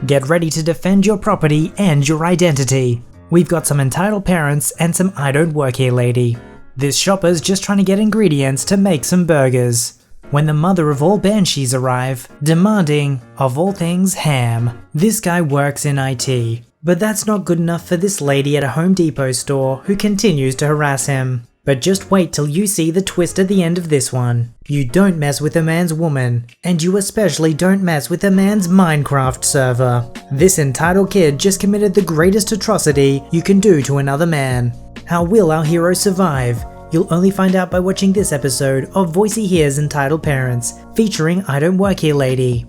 Get ready to defend your property and your identity. We've got some entitled parents and some IDontWorkHereLady. This shopper's just trying to get ingredients to make some burgers, when the mother of all banshees arrive, demanding, of all things, ham. This guy works in IT, but that's not good enough for this lady at a Home Depot store who continues to harass him. But just wait till you see the twist at the end of this one. You don't mess with a man's woman, and you especially don't mess with a man's MineCraft server. This entitled kid just committed the greatest atrocity you can do to another man. How will our hero survive? You'll only find out by watching this episode of VoiceyHere's Entitled Parents, featuring IDontWorkHereLady.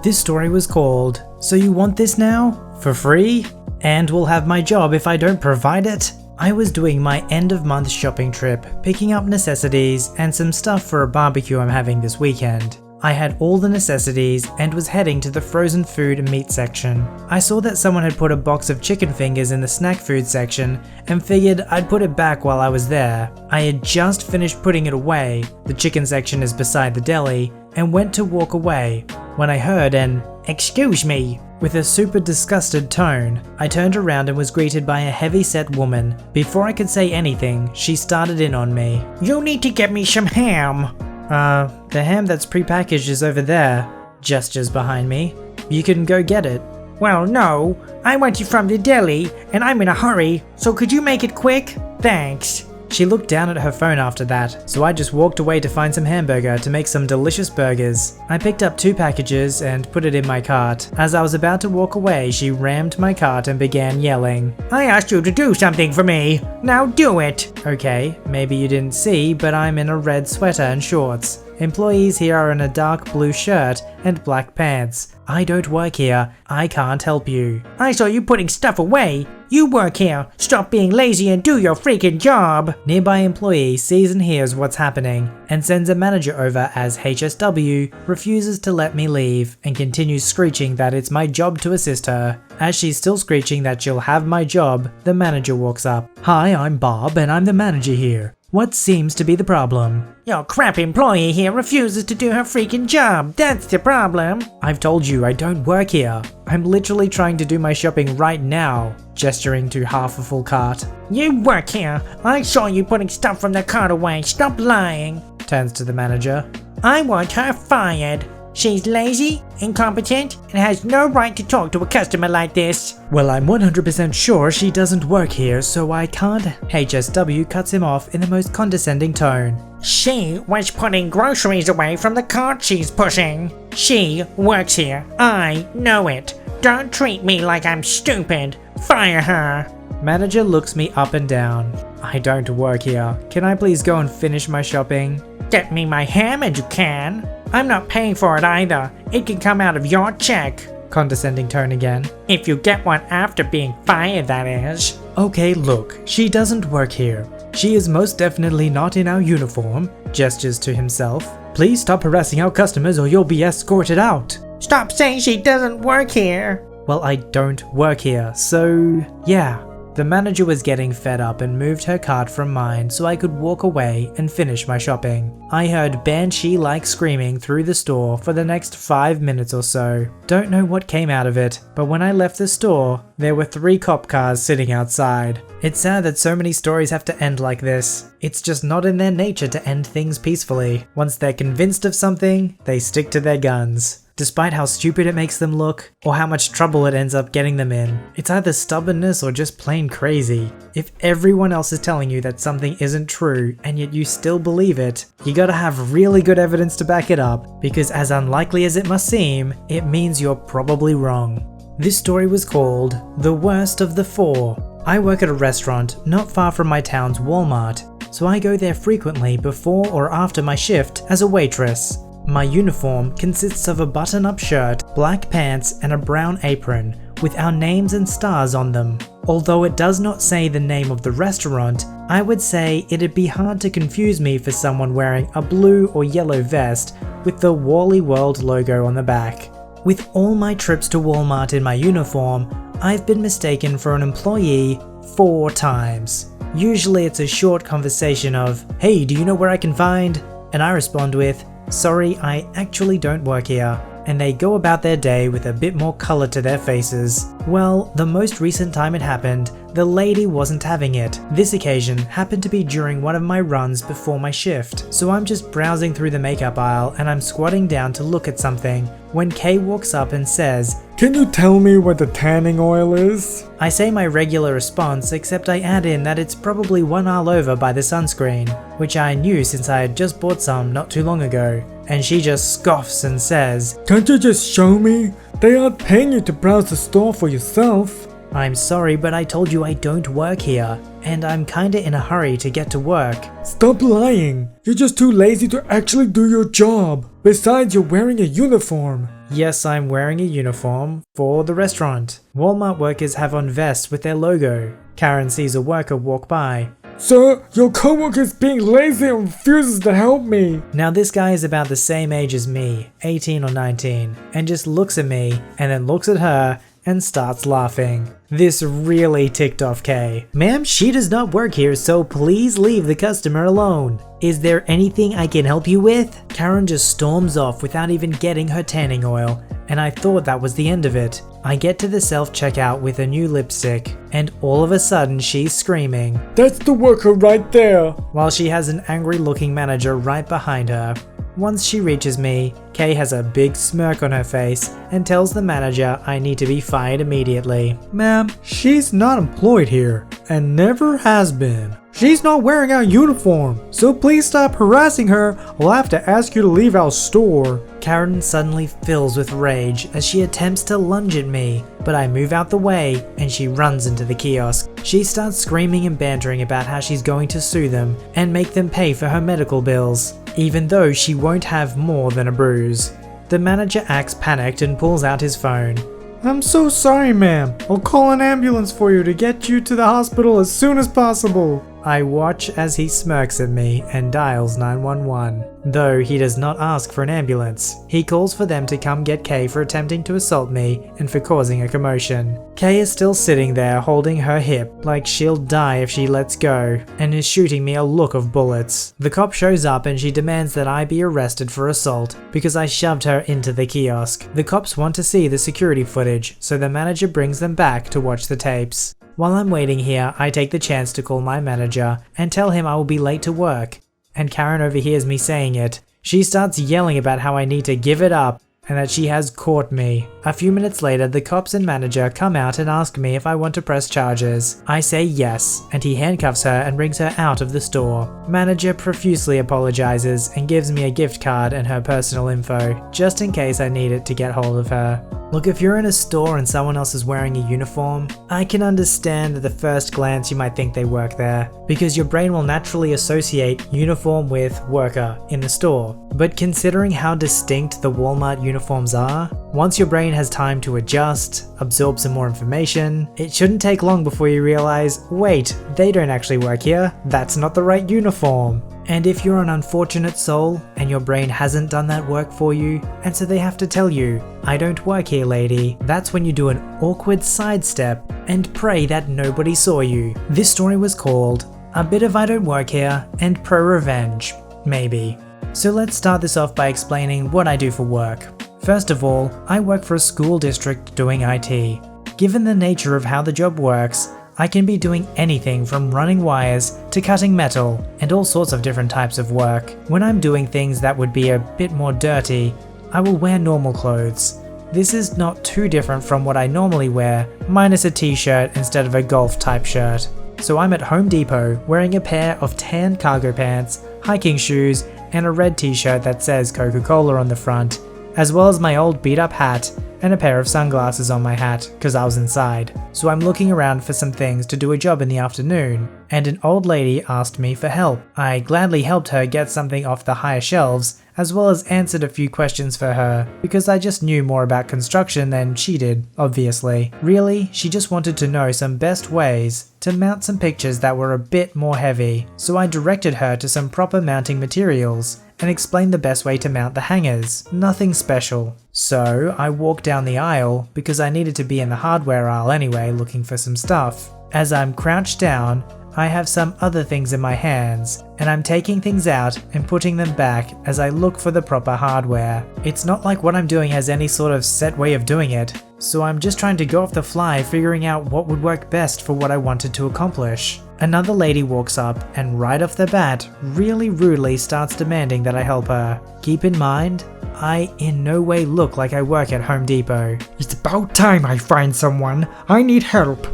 This story was called, "So You Want This Now? For Free? And will have my job if I don't provide it?" I was doing my end of month shopping trip, picking up necessities and some stuff for a barbecue I'm having this weekend. I had all the necessities and was heading to the frozen food and meat section. I saw that someone had put a box of chicken fingers in the snack food section and figured I'd put it back while I was there. I had just finished putting it away, the chicken section is beside the deli, and went to walk away when I heard an "Excuse me." With a super disgusted tone. I turned around and was greeted by a heavy-set woman. Before I could say anything, she started in on me. "You need to get me some ham." The ham that's prepackaged is over there," gestures behind me. "You can go get it." "Well, no, I want it from the deli and I'm in a hurry, so could you make it quick? Thanks." She looked down at her phone after that, so I just walked away to find some hamburger to make some delicious burgers. I picked up 2 packages and put it in my cart. As I was about to walk away, she rammed my cart and began yelling, "I asked you to do something for me, now do it!" Okay, maybe you didn't see, but I'm in a red sweater and shorts. Employees here are in a dark blue shirt and black pants. I don't work here, I can't help you. "I saw you putting stuff away. You work here, stop being lazy and do your freaking job." Nearby employee sees and hears what's happening and sends a manager over as HSW refuses to let me leave and continues screeching that it's my job to assist her. As she's still screeching that she'll have my job, the manager walks up. "Hi, I'm Bob and I'm the manager here. What seems to be the problem?" "Your crap employee here refuses to do her freaking job, that's the problem." "I've told you I don't work here. I'm literally trying to do my shopping right now," gesturing to half a full cart. "You work here. I saw you putting stuff from the cart away, stop lying." Turns to the manager. "I want her fired. She's lazy, incompetent, and has no right to talk to a customer like this." "Well, I'm 100% sure she doesn't work here, so I can't." HSW cuts him off in the most condescending tone. "She was putting groceries away from the cart she's pushing. She works here. I know it. Don't treat me like I'm stupid. Fire her." Manager looks me up and down. "I don't work here. Can I please go and finish my shopping?" "Get me my ham and you can. I'm not paying for it either. It can come out of your check." Condescending tone again. "If you get one after being fired, that is." "Okay, look, she doesn't work here. She is most definitely not in our uniform," gestures to himself. "Please stop harassing our customers or you'll be escorted out." "Stop saying she doesn't work here." "Well, I don't work here, so yeah." The manager was getting fed up and moved her cart from mine so I could walk away and finish my shopping. I heard banshee-like screaming through the store for the next 5 minutes or so. Don't know what came out of it, but when I left the store, there were 3 cop cars sitting outside. It's sad that so many stories have to end like this. It's just not in their nature to end things peacefully. Once they're convinced of something, they stick to their guns. Despite how stupid it makes them look, or how much trouble it ends up getting them in. It's either stubbornness or just plain crazy. If everyone else is telling you that something isn't true, and yet you still believe it, you gotta have really good evidence to back it up, because as unlikely as it must seem, it means you're probably wrong. This story was called The Worst of the 4. I work at a restaurant not far from my town's Walmart, so I go there frequently before or after my shift as a waitress. My uniform consists of a button-up shirt, black pants, and a brown apron, with our names and stars on them. Although it does not say the name of the restaurant, I would say it'd be hard to confuse me for someone wearing a blue or yellow vest with the Wally World logo on the back. With all my trips to Walmart in my uniform, I've been mistaken for an employee 4 times. Usually it's a short conversation of, "Hey, do you know where I can find?" And I respond with, "Sorry, I actually don't work here." and they go about their day with a bit more color to their faces. Well, the most recent time it happened, the lady wasn't having it. This occasion happened to be during one of my runs before my shift, so I'm just browsing through the makeup aisle and I'm squatting down to look at something when Kay walks up and says, "Can you tell me where the tanning oil is?" I say my regular response, except I add in that it's probably one aisle over by the sunscreen, which I knew since I had just bought some not too long ago. And she just scoffs and says, "Can't you just show me? They aren't paying you to browse the store for yourself." I'm sorry, but I told you I don't work here, and I'm kinda in a hurry to get to work. Stop lying. You're just too lazy to actually do your job. Besides, you're wearing a uniform. Yes, I'm wearing a uniform for the restaurant. Walmart workers have on vests with their logo. Karen sees a worker walk by. "Sir, your coworker is being lazy and refuses to help me." Now this guy is about the same age as me, 18 or 19, and just looks at me and then looks at her and starts laughing. This really ticked off Kay. "Ma'am, she does not work here, so please leave the customer alone. Is there anything I can help you with?" Karen just storms off without even getting her tanning oil, and I thought that was the end of it. I get to the self-checkout with a new lipstick, and all of a sudden she's screaming, "That's the worker right there," while she has an angry-looking manager right behind her. Once she reaches me, Kay has a big smirk on her face and tells the manager I need to be fired immediately. "Ma'am, she's not employed here, and never has been. She's not wearing our uniform, so please stop harassing her. I'll have to ask you to leave our store." Karen suddenly fills with rage as she attempts to lunge at me, but I move out the way and she runs into the kiosk. She starts screaming and bantering about how she's going to sue them and make them pay for her medical bills, even though she won't have more than a bruise. The manager acts panicked and pulls out his phone. "I'm so sorry, ma'am. I'll call an ambulance for you to get you to the hospital as soon as possible." I watch as he smirks at me and dials 911, though he does not ask for an ambulance. He calls for them to come get Kay for attempting to assault me and for causing a commotion. Kay is still sitting there holding her hip like she'll die if she lets go, and is shooting me a look of bullets. The cop shows up and she demands that I be arrested for assault because I shoved her into the kiosk. The cops want to see the security footage, so the manager brings them back to watch the tapes. While I'm waiting here, I take the chance to call my manager and tell him I will be late to work, and Karen overhears me saying it. She starts yelling about how I need to give it up and that she has caught me. A few minutes later, the cops and manager come out and ask me if I want to press charges. I say yes, and he handcuffs her and brings her out of the store. Manager profusely apologizes and gives me a gift card and her personal info, just in case I need it to get hold of her. Look, if you're in a store and someone else is wearing a uniform, I can understand at the first glance you might think they work there, because your brain will naturally associate uniform with worker in the store. But considering how distinct the Walmart uniforms are, once your brain has time to adjust, absorb some more information, it shouldn't take long before you realize, wait, they don't actually work here, that's not the right uniform. And if you're an unfortunate soul and your brain hasn't done that work for you, and so they have to tell you, "I don't work here, lady," that's when you do an awkward sidestep and pray that nobody saw you. This story was called A Bit of I Don't Work Here and Pro Revenge, maybe. So let's start this off by explaining what I do for work. First of all, I work for a school district doing IT. Given the nature of how the job works, I can be doing anything from running wires to cutting metal and all sorts of different types of work. When I'm doing things that would be a bit more dirty, I will wear normal clothes. This is not too different from what I normally wear, minus a t-shirt instead of a golf type shirt. So I'm at Home Depot wearing a pair of tan cargo pants, hiking shoes, and a red t-shirt that says Coca-Cola on the front, as well as my old beat up hat and a pair of sunglasses on my hat because I was inside. So I'm looking around for some things to do a job in the afternoon, and an old lady asked me for help. I gladly helped her get something off the higher shelves, as well as answered a few questions for her, because I just knew more about construction than she did, obviously. Really, she just wanted to know some best ways to mount some pictures that were a bit more heavy, so I directed her to some proper mounting materials and explained the best way to mount the hangers. Nothing special. So I walked down the aisle because I needed to be in the hardware aisle anyway looking for some stuff. As I'm crouched down, I have some other things in my hands, and I'm taking things out and putting them back as I look for the proper hardware. It's not like what I'm doing has any sort of set way of doing it, so I'm just trying to go off the fly figuring out what would work best for what I wanted to accomplish. Another lady walks up and right off the bat, really rudely starts demanding that I help her. Keep in mind, I in no way look like I work at Home Depot. It's about time I find someone. I need help.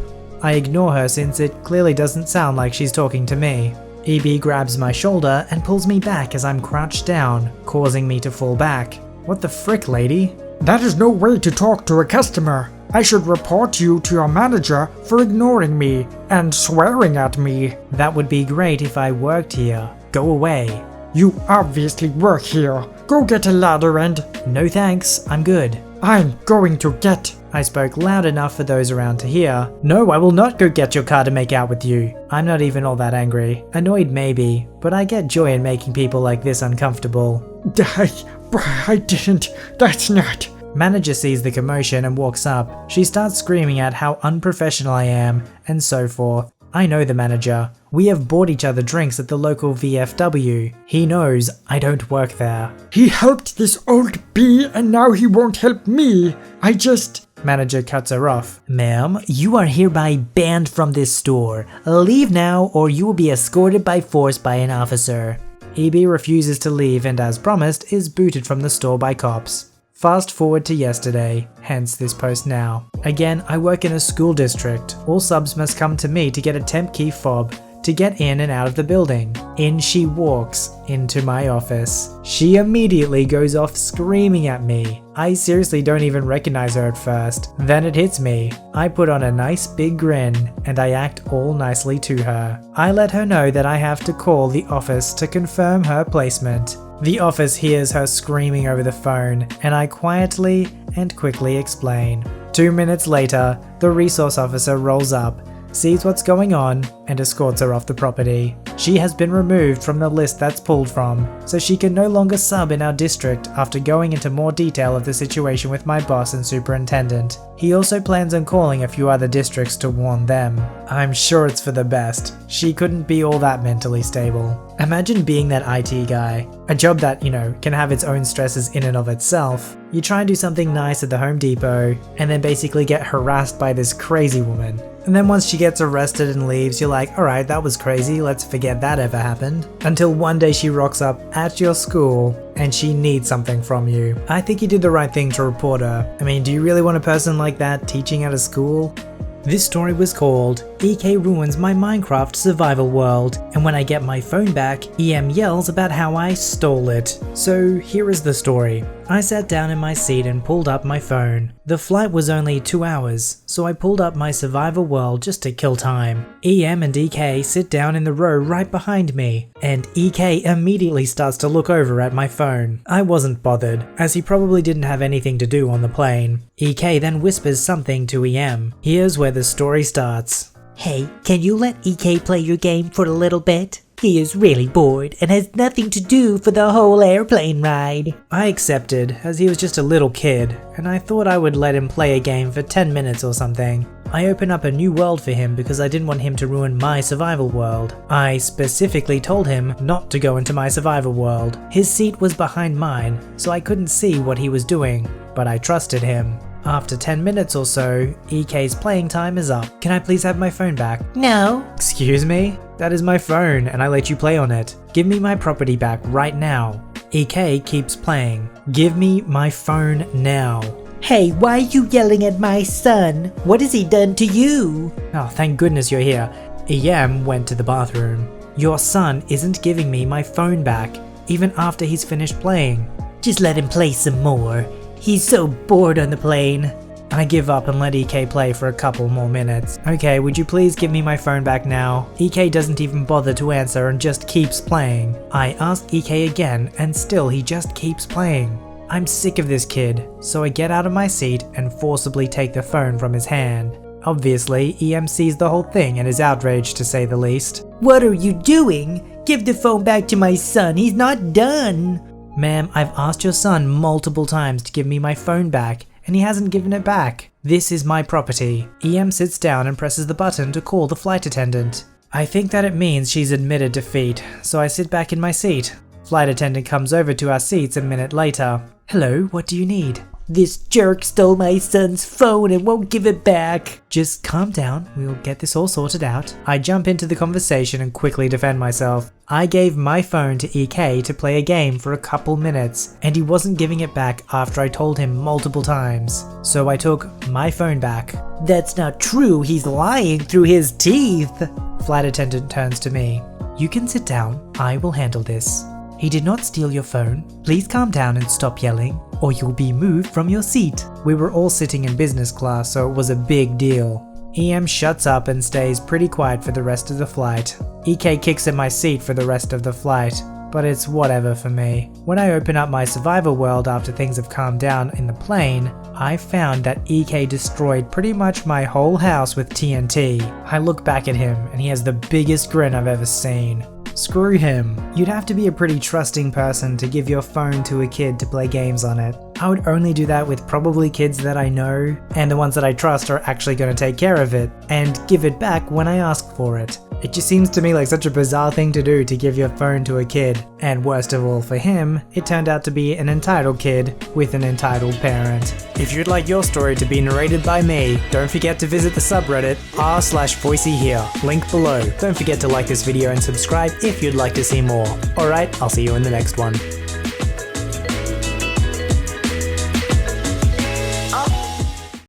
I ignore her since it clearly doesn't sound like she's talking to me. EB grabs my shoulder and pulls me back as I'm crouched down, causing me to fall back. What the frick, lady? That is no way to talk to a customer. I should report you to your manager for ignoring me and swearing at me. That would be great if I worked here. Go away. You obviously work here. Go get a ladder and… No thanks, I'm good. I'm going to get… I spoke loud enough for those around to hear. No, I will not go get your car to make out with you. I'm not even all that angry. Annoyed maybe, but I get joy in making people like this uncomfortable. I didn't. That's not… Manager sees the commotion and walks up. She starts screaming at how unprofessional I am, and so forth. I know the manager. We have bought each other drinks at the local VFW. He knows I don't work there. He helped this old bee and now he won't help me. I just… Manager cuts her off. Ma'am, you are hereby banned from this store. Leave now or you will be escorted by force by an officer. EB refuses to leave and as promised is booted from the store by cops. Fast forward to yesterday, hence this post now. Again, I work in a school district. All subs must come to me to get a temp key fob to get in and out of the building. In she walks into my office. She immediately goes off screaming at me. I seriously don't even recognize her at first. Then it hits me. I put on a nice big grin and I act all nicely to her. I let her know that I have to call the office to confirm her placement. The office hears her screaming over the phone and I quietly and quickly explain. 2 minutes later, the resource officer rolls up, sees what's going on, and escorts her off the property. She has been removed from the list that's pulled from, so she can no longer sub in our district after going into more detail of the situation with my boss and superintendent. He also plans on calling a few other districts to warn them. I'm sure it's for the best. She couldn't be all that mentally stable. Imagine being that IT guy. A job that, can have its own stresses in and of itself. You try and do something nice at the Home Depot, and then basically get harassed by this crazy woman. And then once she gets arrested and leaves, you're like, alright, that was crazy, let's forget that ever happened. Until one day she rocks up at your school and she needs something from you. I think you did the right thing to report her. I mean, do you really want a person like that teaching at a school? This story was called EK Ruins My Minecraft Survival World, and when I get my phone back, EM yells about how I stole it. So here is the story. I sat down in my seat and pulled up my phone. The flight was only 2 hours, so I pulled up my survival world just to kill time. EM and EK sit down in the row right behind me, and EK immediately starts to look over at my phone. I wasn't bothered, as he probably didn't have anything to do on the plane. EK then whispers something to EM. Here's where the story starts. Hey, can you let EK play your game for a little bit? He is really bored and has nothing to do for the whole airplane ride. I accepted, as he was just a little kid, and I thought I would let him play a game for 10 minutes or something. I opened up a new world for him because I didn't want him to ruin my survival world. I specifically told him not to go into my survival world. His seat was behind mine, so I couldn't see what he was doing, but I trusted him. After 10 minutes or so, EK's playing time is up. Can I please have my phone back? No. Excuse me? That is my phone and I let you play on it. Give me my property back right now. EK keeps playing. Give me my phone now. Hey, why are you yelling at my son? What has he done to you? Oh, thank goodness you're here. EM went to the bathroom. Your son isn't giving me my phone back, even after he's finished playing. Just let him play some more. He's so bored on the plane. I give up and let EK play for a couple more minutes. Okay, would you please give me my phone back now? EK doesn't even bother to answer and just keeps playing. I ask EK again and still he just keeps playing. I'm sick of this kid, so I get out of my seat and forcibly take the phone from his hand. Obviously, EM sees the whole thing and is outraged to say the least. What are you doing? Give the phone back to my son, he's not done. Ma'am, I've asked your son multiple times to give me my phone back, and he hasn't given it back. This is my property. EM sits down and presses the button to call the flight attendant. I think that it means she's admitted defeat, so I sit back in my seat. Flight attendant comes over to our seats a minute later. Hello, what do you need? This jerk stole my son's phone and won't give it back. Just calm down, we'll get this all sorted out. I jump into the conversation and quickly defend myself. I gave my phone to EK to play a game for a couple minutes, and he wasn't giving it back after I told him multiple times. So I took my phone back. That's not true, he's lying through his teeth. Flight attendant turns to me. You can sit down, I will handle this. He did not steal your phone. Please calm down and stop yelling, or you'll be moved from your seat. We were all sitting in business class, so it was a big deal. EM shuts up and stays pretty quiet for the rest of the flight. EK kicks at my seat for the rest of the flight, but it's whatever for me. When I open up my survivor world after things have calmed down in the plane, I found that EK destroyed pretty much my whole house with TNT. I look back at him and he has the biggest grin I've ever seen. Screw him. You'd have to be a pretty trusting person to give your phone to a kid to play games on it. I would only do that with probably kids that I know, and the ones that I trust are actually going to take care of it, and give it back when I ask for it. It just seems to me like such a bizarre thing to do to give your phone to a kid. And worst of all for him, it turned out to be an entitled kid with an entitled parent. If you'd like your story to be narrated by me, don't forget to visit the subreddit r/VoiceyHere, link below. Don't forget to like this video and subscribe if you'd like to see more. Alright, I'll see you in the next one.